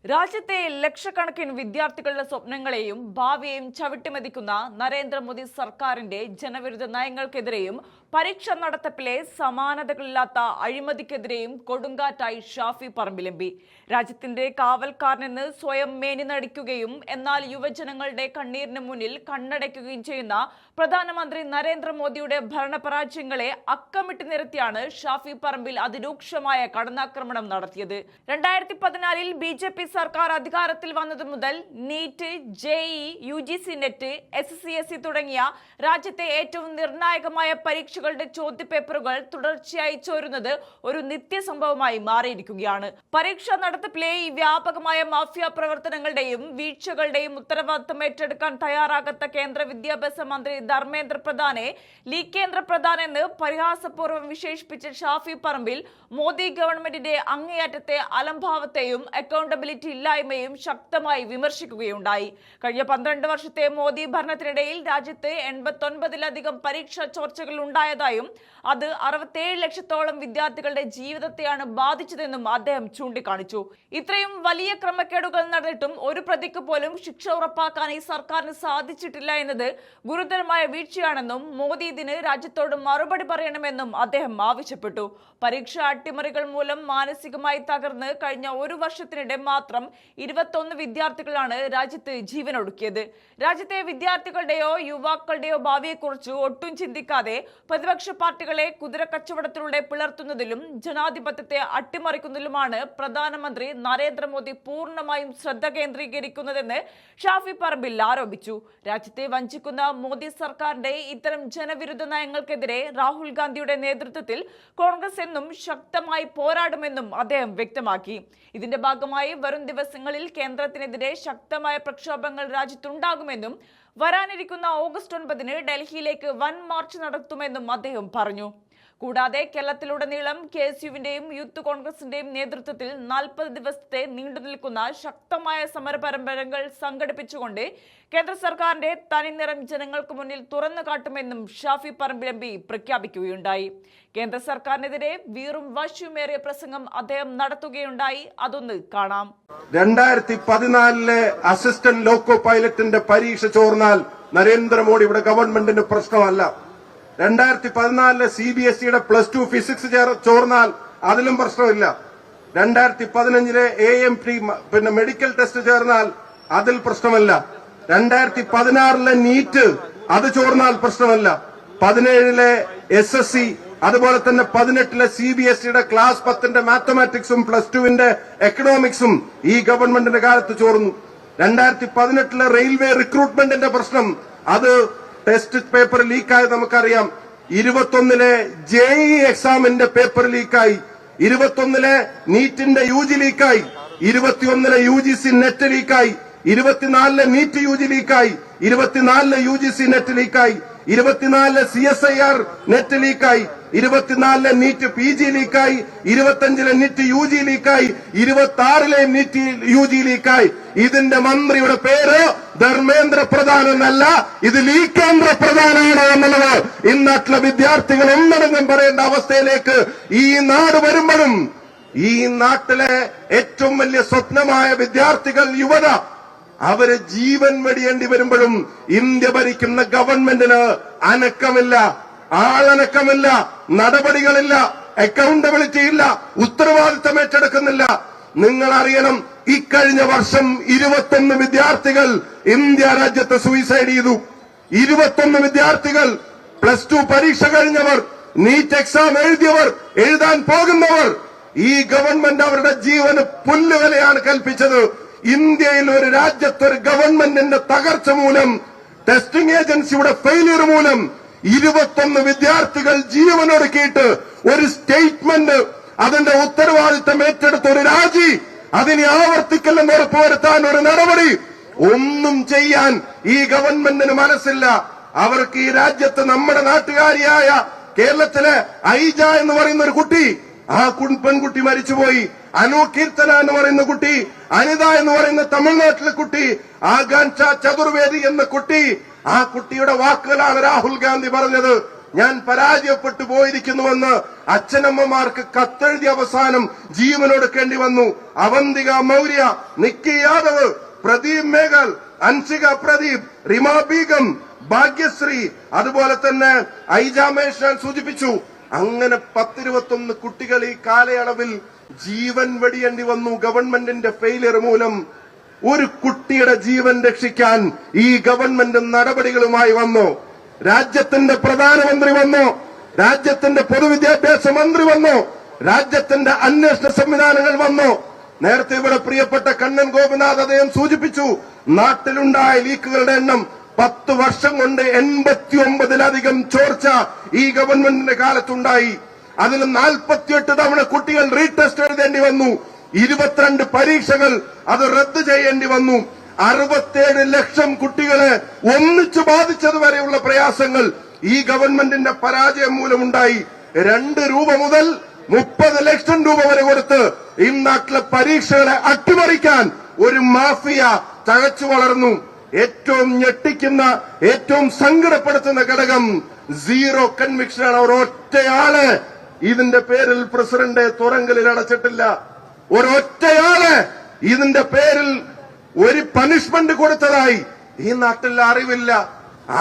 രാജ്യത്തെ ലക്ഷക്കണക്കിന് വിദ്യാർത്ഥികളുടെ സ്വപ്നങ്ങളെയും ഭാവിയെയും ചവിട്ടിമെതിക്കുന്ന നരേന്ദ്രമോദി സർക്കാരിന്റെ ജനവിരുദ്ധ നയങ്ങൾക്കെതിരെയും പരീക്ഷ നടത്തിപ്പിലെ സമാനതകളില്ലാത്ത അഴിമതിക്കെതിരെയും കൊടുങ്കാറ്റായി ഷാഫി പറമ്പിൽ എം പി. രാജ്യത്തിന്റെ കാവൽക്കാരനെന്ന് സ്വയം മേനി നടിക്കുകയും എന്നാൽ യുവജനങ്ങളുടെ കണ്ണീരിന് മുന്നിൽ കണ്ണടയ്ക്കുകയും ചെയ്യുന്ന പ്രധാനമന്ത്രി നരേന്ദ്രമോദിയുടെ ഭരണപരാജയങ്ങളെ അക്കമിട്ട് നിരത്തിയാണ് ഷാഫി പറമ്പിൽ അതിരൂക്ഷമായ കടന്നാക്രമണം നടത്തിയത്. 2014 BJP സർക്കാർ അധികാരത്തിൽ വന്നതു മുതൽ NEET, JEE, UGC NET, SSC തുടങ്ങിയ രാജ്യത്തെ ഏറ്റവും നിർണായകമായ പരീക്ഷകളുടെ ചോദ്യപേപ്പറുകൾ തുടർച്ചയായി ചോരുന്നത് ഒരു നിത്യസംഭവമായി മാറിയിരിക്കുകയാണ്. പരീക്ഷാ നടത്തിപ്പിലെ ഈ വ്യാപകമായ മാഫിയ പ്രവർത്തനങ്ങളുടെയും വീഴ്ചകളുടെയും ഉത്തരവാദിത്തം ഏറ്റെടുക്കാൻ തയ്യാറാകാത്ത കേന്ദ്ര വിദ്യാഭ്യാസ മന്ത്രി ധർമ്മേന്ദ്ര പ്രധാനെ ലീഗേന്ദ്ര പ്രധാൻ എന്ന് പരിഹാസപൂർവ്വം വിശേഷിപ്പിച്ച ഷാഫി പറമ്പിൽ മോദി ഗവൺമെന്റിന്റെ അങ്ങേയറ്റത്തെ അലംഭാവത്തെയും അക്കൗണ്ടബിലിറ്റി ഇല്ലായ്മയും ശക്തമായി വിമർശിക്കുകയുണ്ടായി. കഴിഞ്ഞ 12 വർഷത്തെ മോദി ഭരണത്തിനിടയിൽ രാജ്യത്ത് 89ലധികം പരീക്ഷാ ചോർച്ചകൾ ഉണ്ടായതായും അത് 67 ലക്ഷത്തോളം വിദ്യാർത്ഥികളുടെ ജീവിതത്തെയാണ് ബാധിച്ചതെന്നും അദ്ദേഹം ചൂണ്ടിക്കാണിച്ചു. ഇത്രയും വലിയ ക്രമക്കേടുകൾ നടന്നിട്ടും ഒരു പ്രതിക്ക് പോലും ശിക്ഷ ഉറപ്പാക്കാൻ ഈ സർക്കാരിന് സാധിച്ചിട്ടില്ല എന്നത് ഗുരുതരമായ വീഴ്ചയാണെന്നും മോദി ഇതിന് രാജ്യത്തോട് മറുപടി പറയണമെന്നും അദ്ദേഹം ആവശ്യപ്പെട്ടു. പരീക്ഷാ അട്ടിമറികൾ മൂലം മാനസികമായി തകർന്ന് കഴിഞ്ഞ ഒരു വർഷത്തിനിടെ മാത്രം 21 വിദ്യാർത്ഥികളാണ് രാജ്യത്ത് ജീവനൊടുക്കിയത്. രാജ്യത്തെ വിദ്യാർത്ഥികളുടെയോ യുവാക്കളുടെയോ ഭാവിയെക്കുറിച്ച് ഒട്ടും ചിന്തിക്കാതെ പ്രതിപക്ഷ പാർട്ടികളെ കുതിരക്കച്ചവടത്തിലൂടെ പിളർത്തുന്നതിലും ജനാധിപത്യത്തെ അട്ടിമറിക്കുന്നതിലുമാണ് പ്രധാനമന്ത്രി നരേന്ദ്രമോദി പൂർണ്ണമായും ശ്രദ്ധ കേന്ദ്രീകരിക്കുന്നതെന്ന് ഷാഫി പറമ്പിൽ ആരോപിച്ചു. രാജ്യത്തെ വഞ്ചിക്കുന്ന മോദി സർക്കാരിന്റെ ഇത്തരം ജനവിരുദ്ധ നയങ്ങൾക്കെതിരെ രാഹുൽ ഗാന്ധിയുടെ നേതൃത്വത്തിൽ കോൺഗ്രസ് എന്നും ശക്തമായി പോരാടുമെന്നും അദ്ദേഹം വ്യക്തമാക്കി. ഇതിന്റെ ഭാഗമായി വരും ദിവസങ്ങളിൽ കേന്ദ്രത്തിനെതിരെ ശക്തമായ പ്രക്ഷോഭങ്ങൾ രാജ്യത്തുണ്ടാകുമെന്നും വരാനിരിക്കുന്ന ഓഗസ്റ്റ് 9-ന് ഡൽഹിയിലേക്ക് വൻ മാർച്ച് നടത്തുമെന്നും അദ്ദേഹം പറഞ്ഞു. കൂടാതെ കേരളത്തിലുടനീളം KSUവിന്റെയും യൂത്ത് കോൺഗ്രസിന്റെയും നേതൃത്വത്തിൽ 40 ദിവസത്തെ നീണ്ടുനിൽക്കുന്ന ശക്തമായ സമരപരമ്പരകൾ സംഘടിപ്പിച്ചുകൊണ്ട് കേന്ദ്ര സർക്കാരിന്റെ തനിനിറം ജനങ്ങൾക്ക് മുന്നിൽ തുറന്നു കാട്ടുമെന്നും ഷാഫി പറമ്പിൽ എം പി പ്രഖ്യാപിക്കുകയുണ്ടായി. കേന്ദ്ര സർക്കാരിനെതിരെ വീറും വശ്യമേറിയ പ്രസംഗം അദ്ദേഹം നടത്തുകയുണ്ടായി. അതൊന്ന് കാണാം. 2014 അസിസ്റ്റന്റ് ലോക്കോ പൈലറ്റിന്റെ പരീക്ഷ ചോർന്നാൽ നരേന്ദ്രമോദിയുടെ ഗവൺമെന്റിന് പ്രശ്നമല്ല. 2014 CBSEയുടെ +2 ഫിസിക്സ് ചോർന്നാൽ അതിലും പ്രശ്നമില്ല. 2015 AMT മെഡിക്കൽ ടെസ്റ്റ് ചേർന്നാൽ അതിൽ പ്രശ്നമല്ല. 2016 നീറ്റ് അത് ചോർന്നാൽ പ്രശ്നമല്ല. 17 SSC അതുപോലെ തന്നെ 18 CBSEയുടെ ക്ലാസ് 10 മാത്തമാറ്റിക്സും +2 എക്കണോമിക്സും ഈ ഗവൺമെന്റിന്റെ കാലത്ത് ചോർന്നു. 2018 റെയിൽവേ റിക്രൂട്ട്മെന്റിന്റെ പ്രശ്നം അത് ടെസ്റ്റ് പേപ്പർ ലീക്കായി നമുക്കറിയാം. 21 JEE എക്സാമിന്റെ പേപ്പർ ലീക്കായി, 21 നീറ്റിന്റെ UG ലീക്കായി, 21 UGC നെറ്റ് ലീക്കായി, 24 നീറ്റ് UG ലീക്കായി, 24 UGC നെറ്റ് ലീക്കായി, 24 CSIR നെറ്റ് ലീക്കായി, 24 നീറ്റ് PG ലീക്കായി, 25 നീറ്റ് UG ലീക്കായി, 26 നീറ്റ് UG ലീക്കായി. ഇതിന്റെ മന്ത്രിയുടെ പേര് ധർമ്മേന്ദ്ര പ്രധാൻ എന്നല്ല, ഇത് ലീഗേന്ദ്ര പ്രധാനാണ് എന്നുള്ളത് ഇന്നാട്ടിലെ വിദ്യാർത്ഥികൾ ഒന്നടങ്കം പറയേണ്ട അവസ്ഥയിലേക്ക് ഈ നാട് വരുമ്പോഴും ഈ നാട്ടിലെ ഏറ്റവും വലിയ സ്വപ്നമായ വിദ്യാർത്ഥികൾ, യുവത, അവര് ജീവൻ വെടിയേണ്ടി വരുമ്പോഴും ഇന്ത്യ ഭരിക്കുന്ന ഗവൺമെന്റിന് അനക്കമില്ല, ആളനക്കമില്ല, നടപടികളില്ല, അക്കൗണ്ടബിലിറ്റി ഇല്ല, ഉത്തരവാദിത്തം ഏറ്റെടുക്കുന്നില്ല. നിങ്ങൾ അറിയണം, ഇക്കഴിഞ്ഞ വർഷം 21 വിദ്യാർത്ഥികൾ ഇന്ത്യ രാജ്യത്ത് സൂയിസൈഡ് ചെയ്തു. 21 വിദ്യാർത്ഥികൾ, +2 പരീക്ഷ കഴിഞ്ഞവർ, നീറ്റ് എക്സാം എഴുതിയവർ, എഴുതാൻ പോകുന്നവർ. ഈ ഗവൺമെന്റ് അവരുടെ ജീവന് പുല്ലുവിലയാണ് കൽപ്പിച്ചത്. ഇന്ത്യയിൽ ഒരു രാജ്യത്ത് ഒരു ഗവൺമെന്റിന്റെ തകർച്ച മൂലം, ടെസ്റ്റിംഗ് ഏജൻസിയുടെ ഫെയിലിയർ മൂലം 21 വിദ്യാർത്ഥികൾ ജീവനൊടുക്കിയിട്ട് ഒരു സ്റ്റേറ്റ്മെന്റ്, അതിന്റെ ഉത്തരവാദിത്തം ഏറ്റെടുത്ത ഒരു രാജി, അതിനെ ആവർത്തിക്കില്ലെന്ന് ഉറപ്പുവരുത്താൻ ഒരു നടപടി ഒന്നും ചെയ്യാൻ ഈ ഗവൺമെന്റിന് മനസ്സില്ല. അവർക്ക് ഈ രാജ്യത്ത് നമ്മുടെ നാട്ടുകാരിയായ കേരളത്തിലെ ഐജ എന്ന് പറയുന്ന ഒരു കുട്ടി, ആ പെൺകുട്ടി മരിച്ചുപോയി. അനു കീർത്തന എന്ന് പറയുന്ന കുട്ടി, അനിത എന്ന് പറയുന്ന തമിഴ്നാട്ടിലെ കുട്ടി, ആകാംക്ഷ ചതുർവേദി എന്ന കുട്ടി, ആ കുട്ടിയുടെ വാക്കുകളാണ് രാഹുൽ ഗാന്ധി പറഞ്ഞത്. ഞാൻ പരാജയപ്പെട്ടു പോയിരിക്കുന്നുവെന്ന് അച്ഛനമ്മമാർക്ക് കത്തെഴുതി അവസാനം ജീവനൊടുക്കേണ്ടി വന്നു. അവന്തിക മൗര്യ, നിക്കി യാദവ്, പ്രദീപ് മേഘൽ, അൻഷിക പ്രദീപ്, റിമ ബീഗം, ഭാഗ്യശ്രീ, അതുപോലെ തന്നെ ഐജാമേഷ് ഞാൻ സൂചിപ്പിച്ചു. അങ്ങനെ 10-21 കുട്ടികൾ ഈ കാലയളവിൽ ജീവൻ വെടിയേണ്ടി വന്നു ഗവൺമെന്റിന്റെ ഫെയിലിയർ മൂലം. ഒരു കുട്ടിയുടെ ജീവൻ രക്ഷിക്കാൻ ഈ ഗവൺമെന്റ് നടപടികളുമായി വന്നു. രാജ്യത്തിന്റെ പ്രധാനമന്ത്രി വന്നു, രാജ്യത്തിന്റെ പൊതുവിദ്യാഭ്യാസ മന്ത്രി വന്നു, രാജ്യത്തിന്റെ അന്വേഷണ സംവിധാനങ്ങൾ വന്നു. നേരത്തെ ഇവിടെ പ്രിയപ്പെട്ട കണ്ണൻ ഗോപിനാഥ് അദ്ദേഹം സൂചിപ്പിച്ചു, നാട്ടിലുണ്ടായ ലീക്കുകളുടെ എണ്ണം 10 വർഷം കൊണ്ട് 89-ലധികം ചോർച്ച ഈ ഗവൺമെന്റിന്റെ കാലത്തുണ്ടായി. അതിൽ 48 തവണ കുട്ടികൾ റീടെസ്റ്റ് എഴുതേണ്ടി വന്നു. 22 പരീക്ഷകൾ അത് റദ്ദ് ചെയ്യേണ്ടി വന്നു. 67 ലക്ഷം കുട്ടികളെ ഒന്നിച്ചു ബാധിച്ചതുവരെയുള്ള പ്രയാസങ്ങൾ ഈ ഗവൺമെന്റിന്റെ പരാജയം മൂലമുണ്ടായി. 2 രൂപ മുതൽ 30 ലക്ഷം രൂപ വരെ കൊടുത്ത് ഈ നാട്ടിലെ പരീക്ഷകളെ അട്ടിമറിക്കാൻ ഒരു മാഫിയ തഴച്ചു വളർന്നു. ഏറ്റവും ഞെട്ടിക്കുന്ന, ഏറ്റവും സങ്കടപ്പെടുത്തുന്ന ഘടകം സീറോ കൺവിക്ഷനാണ്. ഒരൊറ്റയാള് ഇതിന്റെ പേരിൽ പ്രസിഡന്റ് തുറങ്കലിൽ അടച്ചിട്ടില്ല. ഒരൊറ്റയാള് ഇതിന്റെ പേരിൽ ഒരു പണിഷ്മെന്റ് കൊടുത്തതായി ഈ നാട്ടിൽ അറിവില്ല.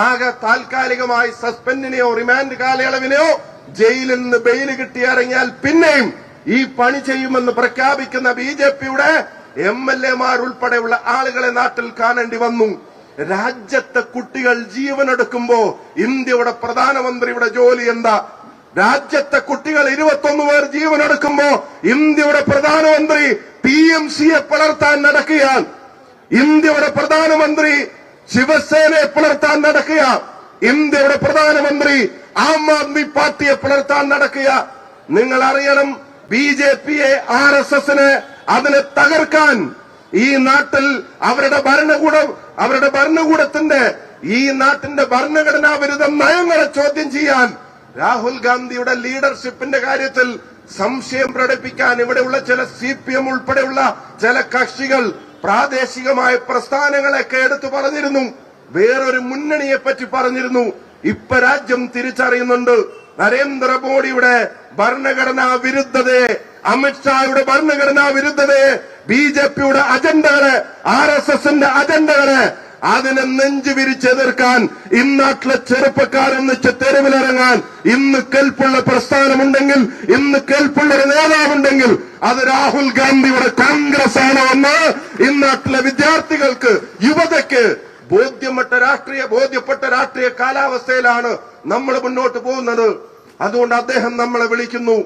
ആകെ താൽക്കാലികമായി സസ്പെൻഡിനെയോ റിമാൻഡ് കാലയളവിനെയോ ജയിലിൽ നിന്ന് ബെയിൽ കിട്ടി ഇറങ്ങിയാൽ പിന്നെയും ഈ പണി ചെയ്യുമെന്ന് പ്രഖ്യാപിക്കുന്ന BJPയുടെ MLA-മാർ ഉൾപ്പെടെയുള്ള ആളുകളെ നാട്ടിൽ കാണേണ്ടി വന്നു. രാജ്യത്തെ കുട്ടികൾ ജീവനെടുക്കുമ്പോ ഇന്ത്യയുടെ പ്രധാനമന്ത്രിയുടെ ജോലി എന്താ? രാജ്യത്തെ കുട്ടികൾ 21 പേർ ജീവനെടുക്കുമ്പോ ഇന്ത്യയുടെ പ്രധാനമന്ത്രി PMCയെ പിളർത്താൻ നടക്കുകയാണ്. ഇന്ത്യയുടെ പ്രധാനമന്ത്രി ശിവസേനയെ പിളർത്താൻ നടക്കുക. ഇന്ത്യയുടെ പ്രധാനമന്ത്രി ആം ആദ്മി പാർട്ടിയെ പിളർത്താൻ നടക്കുക. നിങ്ങൾ അറിയണം, BJPയെ RSSനെ അതിനെ തകർക്കാൻ ഈ നാട്ടിൽ അവരുടെ ഭരണകൂടത്തിന്റെ ഈ നാട്ടിന്റെ ഭരണഘടനാ വിരുദ്ധ നയങ്ങളെ ചോദ്യം ചെയ്യാൻ രാഹുൽ ഗാന്ധിയുടെ ലീഡർഷിപ്പിന്റെ കാര്യത്തിൽ സംശയം പ്രകടിപ്പിക്കാൻ ഇവിടെയുള്ള ചില CPM ഉൾപ്പെടെയുള്ള ചില കക്ഷികൾ പ്രാദേശികമായ പ്രസ്ഥാനങ്ങളൊക്കെ എടുത്തു പറഞ്ഞിരുന്നു. വേറൊരു മുന്നണിയെ പറ്റി പറഞ്ഞിരുന്നു. ഇപ്പൊ രാജ്യം തിരിച്ചറിയുന്നുണ്ട് നരേന്ദ്രമോദിയുടെ ഭരണഘടനാ വിരുദ്ധതയെ, അമിത്ഷായുടെ ഭരണഘടനാ വിരുദ്ധതയെ, BJPയുടെ അജണ്ടകളെ, RSSന്റെ അജണ്ടകളെ, അതിനെ നെഞ്ചു വിരിച്ചെതിർക്കാൻ ഇന്നാട്ടിലെ ചെറുപ്പക്കാരെന്നിച്ച് തെരുവിലിറങ്ങാൻ ഇന്ന് കേൾപ്പുള്ള പ്രസ്ഥാനമുണ്ടെങ്കിൽ, ഇന്ന് കേൾപ്പുള്ള ഒരു നേതാവുണ്ടെങ്കിൽ അത് രാഹുൽ ഗാന്ധിയുടെ കോൺഗ്രസ് ആണ് എന്ന് ഇന്നാട്ടിലെ വിദ്യാർത്ഥികൾക്ക്, യുവതയ്ക്ക് ബോധ്യപ്പെട്ട രാഷ്ട്രീയ കാലാവസ്ഥയിലാണ് നമ്മൾ മുന്നോട്ട് പോകുന്നത്. അതുകൊണ്ട് അദ്ദേഹം നമ്മളെ വിളിക്കുന്നു.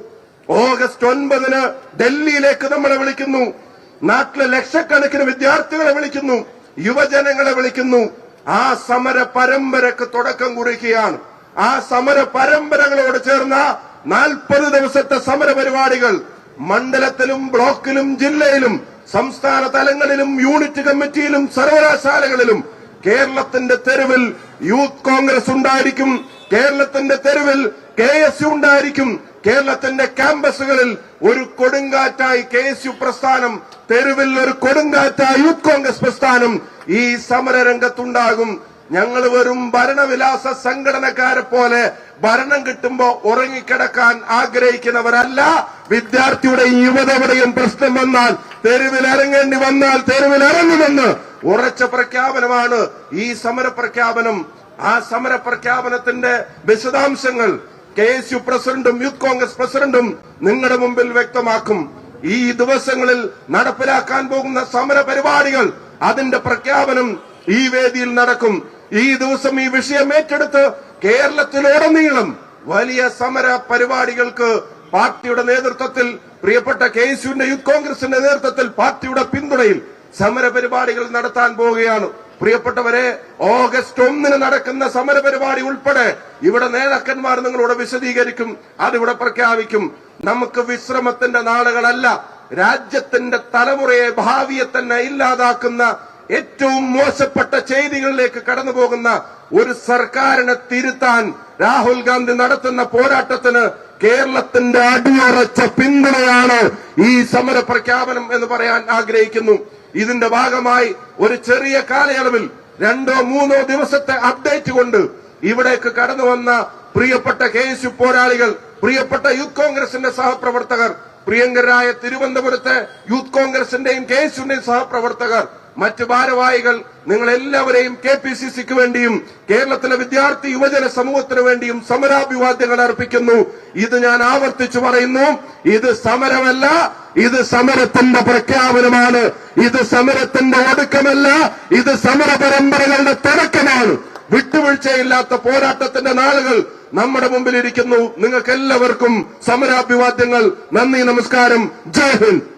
ഓഗസ്റ്റ് 9 ഡൽഹിയിലേക്ക് നമ്മളെ വിളിക്കുന്നു. നാട്ടിലെ ലക്ഷക്കണക്കിന് വിദ്യാർത്ഥികളെ വിളിക്കുന്നു, യുവജനങ്ങളെ വിളിക്കുന്നു. ആ സമര പരമ്പരക്ക് തുടക്കം കുറിക്കുകയാണ്. ആ സമര പരമ്പരകളോട് ചേർന്ന 40 ദിവസത്തെ സമര പരിപാടികൾ മണ്ഡലത്തിലും ബ്ലോക്കിലും ജില്ലയിലും സംസ്ഥാന തലങ്ങളിലും യൂണിറ്റ് കമ്മിറ്റിയിലും സർവകലാശാലകളിലും കേരളത്തിന്റെ തെരുവിൽ യൂത്ത് കോൺഗ്രസ് ഉണ്ടായിരിക്കും. കേരളത്തിന്റെ തെരുവിൽ KSU ഉണ്ടായിരിക്കും. കേരളത്തിന്റെ ക്യാമ്പസുകളിൽ ഒരു കൊടുങ്കാറ്റായി KSU പ്രസ്ഥാനം, തെരുവിൽ ഒരു കൊടുങ്കാറ്റായി യൂത്ത് കോൺഗ്രസ് പ്രസ്ഥാനം ഈ സമരരംഗത്തുണ്ടാകും. ഞങ്ങൾ വെറും ഭരണവിലാസ സംഘടനക്കാരെ പോലെ ഭരണം കിട്ടുമ്പോ ഉറങ്ങിക്കിടക്കാൻ ആഗ്രഹിക്കുന്നവരല്ല. വിദ്യാർത്ഥിയുടെയും യുവതയുടെയും പ്രശ്നം വന്നാൽ, തെരുവിൽ ഇറങ്ങേണ്ടി വന്നാൽ തെരുവിലിറങ്ങുമെന്ന് ഉറച്ച പ്രഖ്യാപനമാണ് ഈ സമര പ്രഖ്യാപനം. ആ സമര പ്രഖ്യാപനത്തിന്റെ വിശദാംശങ്ങൾ KSU പ്രസിഡന്റും യൂത്ത് കോൺഗ്രസ് പ്രസിഡന്റും നിങ്ങളുടെ മുമ്പിൽ വ്യക്തമാക്കും. ഈ ദിവസങ്ങളിൽ നടപ്പിലാക്കാൻ പോകുന്ന സമര പരിപാടികൾ, അതിന്റെ പ്രഖ്യാപനം ഈ വേദിയിൽ നടക്കും. ഈ ദിവസം ഈ വിഷയം ഏറ്റെടുത്ത് കേരളത്തിലുടനീളം വലിയ സമര പരിപാടികൾക്ക് പാർട്ടിയുടെ നേതൃത്വത്തിൽ, പ്രിയപ്പെട്ട KSUവിന്റെ യൂത്ത് കോൺഗ്രസിന്റെ നേതൃത്വത്തിൽ പാർട്ടിയുടെ പിന്തുണയിൽ സമര പരിപാടികൾ നടത്താൻ പോവുകയാണ്. പ്രിയപ്പെട്ടവരെ, ഓഗസ്റ്റ് 1 നടക്കുന്ന സമര പരിപാടി ഉൾപ്പെടെ ഇവിടെ നേതാക്കന്മാർ നിങ്ങളോട് വിശദീകരിക്കും, അതിവിടെ പ്രഖ്യാപിക്കും. നമുക്ക് വിശ്രമത്തിന്റെ നാളുകളല്ല. രാജ്യത്തിന്റെ തലമുറയെ, ഭാവിയെ തന്നെ ഇല്ലാതാക്കുന്ന ഏറ്റവും മോശപ്പെട്ട ചെയ്തികളിലേക്ക് കടന്നു പോകുന്ന ഒരു സർക്കാരിനെ തിരുത്താൻ രാഹുൽ ഗാന്ധി നടത്തുന്ന പോരാട്ടത്തിന് കേരളത്തിന്റെ അടിയുറച്ച പിന്തുണയാണ് ഈ സമര പ്രഖ്യാപനം എന്ന് പറയാൻ ആഗ്രഹിക്കുന്നു. ഇതിന്റെ ഭാഗമായി ഒരു ചെറിയ കാലയളവിൽ 2-3 ദിവസത്തെ അപ്ഡേറ്റ് കൊണ്ട് ഇവിടേക്ക് കടന്നു വന്ന പ്രിയപ്പെട്ട KSU പോരാളികൾ, പ്രിയപ്പെട്ട യൂത്ത് കോൺഗ്രസിന്റെ സഹപ്രവർത്തകർ, പ്രിയങ്കരായ തിരുവനന്തപുരത്തെ യൂത്ത് കോൺഗ്രസിന്റെയും KSUവിന്റെയും സഹപ്രവർത്തകർ, മറ്റ് ഭാരവാഹികൾ, നിങ്ങൾ എല്ലാവരെയും KPCCക്ക് വേണ്ടിയും കേരളത്തിലെ വിദ്യാർത്ഥി യുവജന സമൂഹത്തിന് വേണ്ടിയും സമരാഭിവാദ്യങ്ങൾ അർപ്പിക്കുന്നു. ഇത് ഞാൻ ആവർത്തിച്ചു പറയുന്നു, ഇത് സമരമല്ല, ഇത് സമരത്തിന്റെ പ്രഖ്യാപനമാണ്. ഇത് സമരത്തിന്റെ ഒടുക്കമല്ല, ഇത് സമര പരമ്പരകളുടെ തുടക്കമാണ്. വിട്ടുവീഴ്ചയില്ലാത്ത പോരാട്ടത്തിന്റെ നാളുകൾ നമ്മുടെ മുമ്പിലിരിക്കുന്നു. നിങ്ങൾക്ക് എല്ലാവർക്കും സമരാഭിവാദ്യങ്ങൾ. നന്ദി, നമസ്കാരം. ജയ് ഹിന്ദ്.